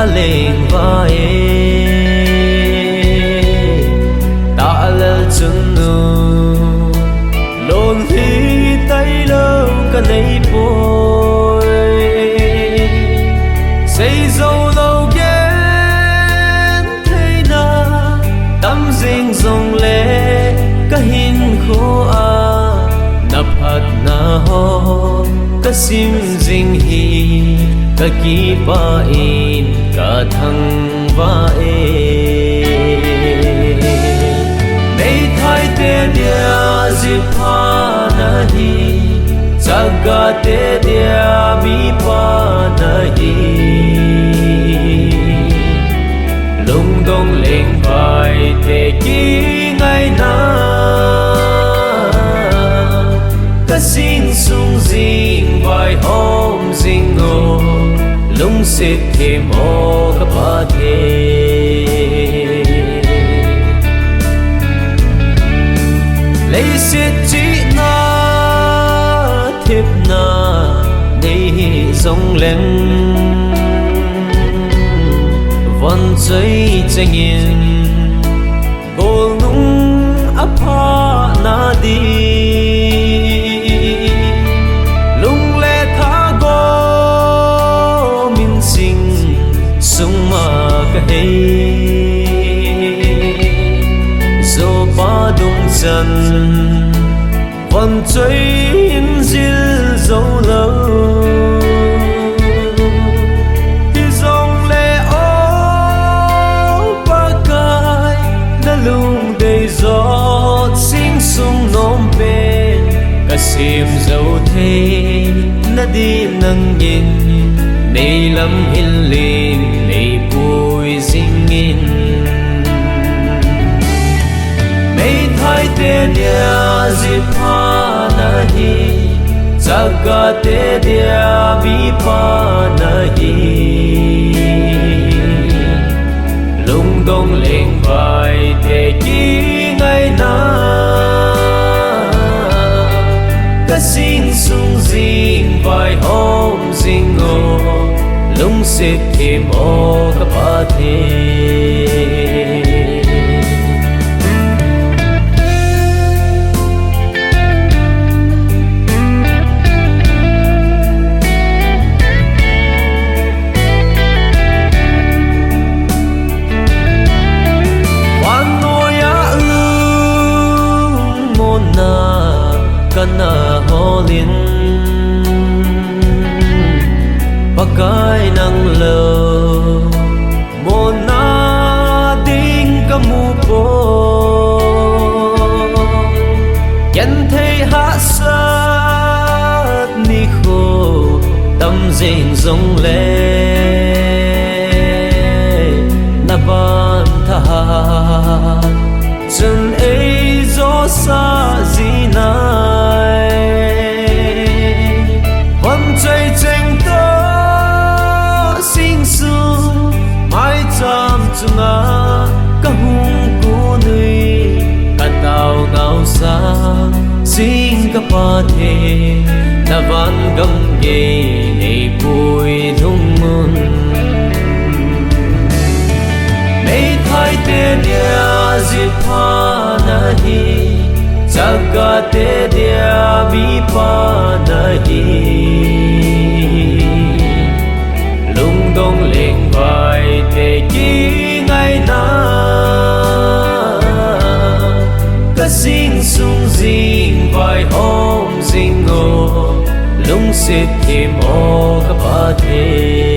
aleng vai ta lal chun nu lon hi tay lo ka nei poi say zo lo gen thei na tâm ding dong le ka hin kho a na phat na ho ka sim jing hi ka ki pa in ka thang va e nei thai te dia zipha na hi jaga te dia mi pa na hi lung dong leng vai te ki ngai na ka sing sung jing vai om jing o lung sit thêm o ka pa the lấy sit chi na thiếp na đây dòng lên vẫn dây tranh yên cô nung áp ha na đi lung lệ tha go min sing sung ma ka hey zo ba dung chân vẫn chơi in dil dấu lâu thì dòng lệ ô ba cài đã lung đầy gió sinh sung nôm bên cả xiêm dấu thế đã đi nâng nhìn này lâm hin lên này bùi dinh in mấy thái te dia zipha na hi jaga te dia mi pa na hi lung dong leng vai te ki ngai na ka sing sung jing vai om jing o lung sit thêm o ka pa the kana holin pakai nang lo mona ding kamu po yan thei ha sát ni kho tâm ding dong le na ban tha chân ấy gió xa gì này vẫn chạy tranh tớ sinh sương mãi chăm chung á cả hung cô nuôi cả tàu ngao xa xin cả ba thế na van gầm ghê này bùi thung môn mấy thái te dia zipha na hi jaga te dia mi pa na hi lung dong leng vai te ki ngai na ka sing sung jing vai om jing o lung sit thêm o ka pa the